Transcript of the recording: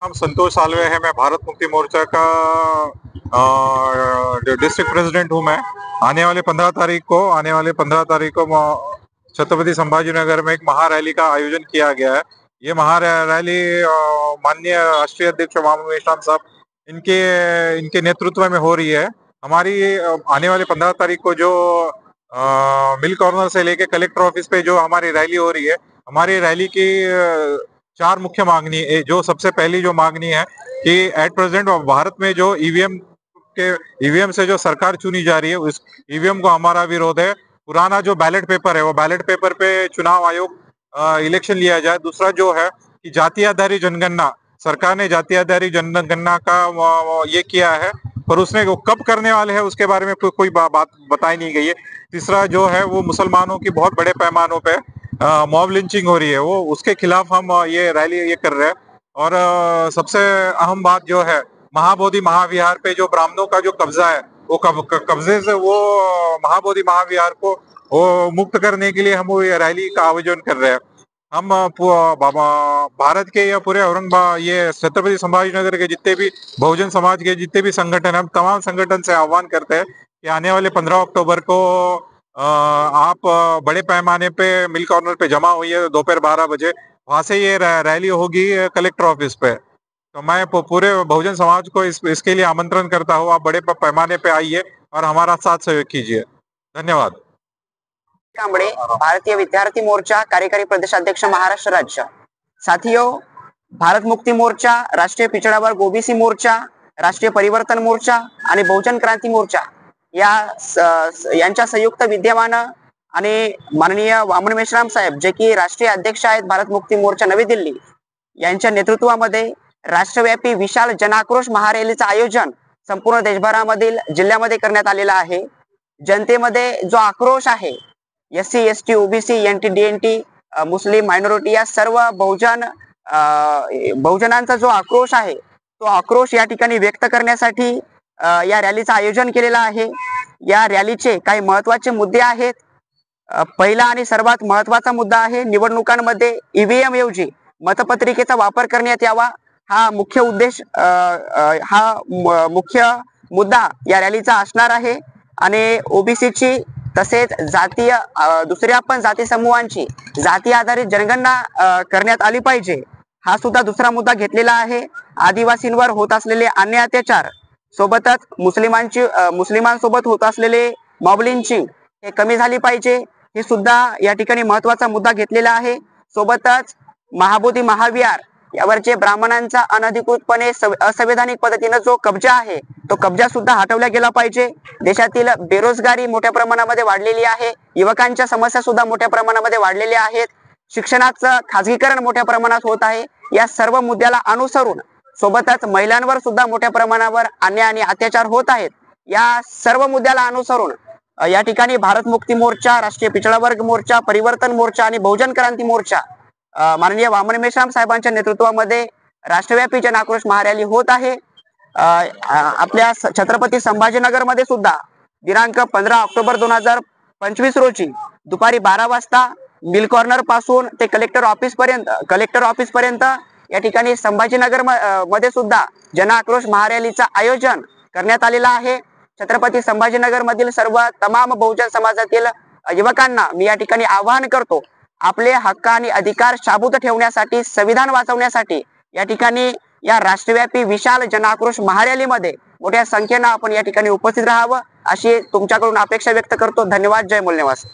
नाम संतोष सालवे है। मैं भारत मुक्ति मोर्चा का डिस्ट्रिक्ट प्रेसिडेंट हूँ। मैं आने वाले 15 तारीख को छत्रपति संभाजी नगर में एक महारैली का आयोजन किया गया है। ये महारैली माननीय राष्ट्रीय अध्यक्ष मामू मेश्राम साहब इनके इनके नेतृत्व में हो रही है। हमारी आने वाले 15 तारीख को जो मिल कॉर्नर से लेके कलेक्टर ऑफिस पे जो हमारी रैली हो रही है, हमारी रैली की चार मुख्य मांगनी है। जो सबसे पहली जो मांगनी है कि एट प्रेजेंट भारत में जो ईवीएम से जो सरकार चुनी जा रही है, उस ईवीएम को हमारा विरोध है। पुराना जो बैलेट पेपर है, वो बैलेट पेपर पे चुनाव आयोग इलेक्शन लिया जाए। दूसरा जो है कि जाति आधारित जनगणना, सरकार ने जाति आधारित जनगणना का ये किया है, पर उसने वो कब करने वाले हैं उसके बारे में कोई बात बताई नहीं गई है। तीसरा जो है वो मुसलमानों की बहुत बड़े पैमानों पे मॉब लिंचिंग हो रही है, वो उसके खिलाफ हम ये रैली ये कर रहे हैं। और सबसे अहम बात जो है, महाबोधि महाविहार पे जो ब्राह्मणों का जो कब्जा है, वो कब्जे से वो महाबोधि महाविहार को वो मुक्त करने के लिए हम ये रैली का आयोजन कर रहे हैं। हम भारत के या पूरे औरंगाबाद ये छत्रपति संभाजी नगर के जितने भी बहुजन समाज के जितने भी संगठन, हम तमाम संगठन से आह्वान करते हैं कि आने वाले 15 अक्टूबर को आप बड़े पैमाने पे मिल कॉर्नर पे जमा हुई है दोपहर 12 बजे। वहां से ये रैली होगी कलेक्टर ऑफिस पे। तो मैं पूरे बहुजन समाज को इसके लिए आमंत्रण करता हूँ, आप बड़े पैमाने पे आइए और हमारा साथ सहयोग कीजिए। धन्यवाद। कांबळे, भारतीय विद्यार्थी मोर्चा कार्यकारी प्रदेशाध्यक्ष महाराष्ट्र राज्य। साथियों, भारत मुक्ती मोर्चा, राष्ट्रीय पिछड़ा वर्ग ओबीसी मोर्चा, राष्ट्रीय परिवर्तन मोर्चा आणि बहुजन क्रांती मोर्चा यांच्या संयुक्त विद्यमाने आणि माननीय वामन मेश्राम साहेब, जे की राष्ट्रीय अध्यक्ष आहेत भारत मुक्ती मोर्चा नवी दिल्ली, यांच्या नेतृत्वामध्ये राष्ट्रव्यापी विशाल जनाक्रोश महारॅलीचं आयोजन संपूर्ण देशभरामधील जिल्ह्यामध्ये करण्यात आलेला आहे। जनतेमध्ये जो आक्रोश आहे, SC ST OBC NT DNT मुस्लिम मायनॉरिटी या सर्व बहुजनांचा जो आक्रोश आहे, तो आक्रोश या ठिकाणी व्यक्त करण्यासाठी या रॅलीचं आयोजन केलेलं आहे। या रॅलीचे काही महत्त्वाचे मुद्दे आहेत। पहिला आणि सर्वात महत्त्वाचा मुद्दा आहे, निवडणुकांमध्ये ईव्हीएम ऐवजी मतपत्रिकेचा वापर करण्यात यावा। हा मुख्य उद्देश, मुख्य मुद्दा या रॅलीचा असणार आहे। आणि ओबीसीची तसेच जातीय दुसऱ्या पण जाती समूहांची जाती आधारित जनगणना करण्यात आली पाहिजे, हा सुद्धा दुसरा मुद्दा घेतलेला आहे। आदिवासींवर होत असलेले अन्याय अत्याचार, सोबतच मुस्लिमांसोबत होत असलेले मॉब लिंचिंग हे कमी झाली पाहिजे, हे सुद्धा या ठिकाणी महत्त्वाचा मुद्दा घेतलेला आहे। सोबतच महाबोधी महाविहार यावरचे ब्राह्मणांचा अनधिकृतपणे असंवैधानिक पद्धतीने जो कब्जा आहे, तो कब्जा सुद्धा हटवला गेला पाहिजे। देशातील बेरोजगारी मोठ्या प्रमाणामध्ये वाढलेली आहे, युवकांच्या समस्या सुद्धा मोठ्या प्रमाणामध्ये वाढलेल्या आहेत, शिक्षणाचं खाजगीकरण मोठ्या प्रमाणात होत आहे। या सर्व मुद्द्याला अनुसरून सोबतच महिलांवर सुद्धा मोठ्या प्रमाणावर अन्याय आणि अत्याचार होत आहेत। या सर्व मुद्द्याला अनुसरून या ठिकाणी भारत मुक्ती मोर्चा, राष्ट्रीय पिछड़ा वर्ग मोर्चा, परिवर्तन मोर्चा आणि बहुजन क्रांती मोर्चा माननीय वामन मेश्राम साहेबांच्या नेतृत्वामध्ये राष्ट्रव्यापी जनाक्रोश महारॅली होत आहे। आपल्या छत्रपती संभाजीनगर मध्ये सुद्धा दिनांक 15 ऑक्टोबर 2025 रोजी दुपारी 12 वाजता मिल कॉर्नर पासून ते कलेक्टर ऑफिस पर्यंत या ठिकाणी संभाजीनगर मध्ये सुद्धा जनाक्रोश महारॅलीचं आयोजन करण्यात आलेलं आहे। छत्रपती संभाजीनगर मधील सर्व तमाम बहुजन समाजातील युवकांना मी या ठिकाणी आवाहन करतो, आपले हक्क आणि अधिकार शाबूत ठेवण्यासाठी, संविधान वाचवण्यासाठी या ठिकाणी या राष्ट्रव्यापी विशाल जनाक्रोश महारॅलीमध्ये मोठ्या संख्येने आपण या ठिकाणी उपस्थित राहावं, अशी तुमच्याकडून अपेक्षा व्यक्त करतो। धन्यवाद। जय मूल्यवास।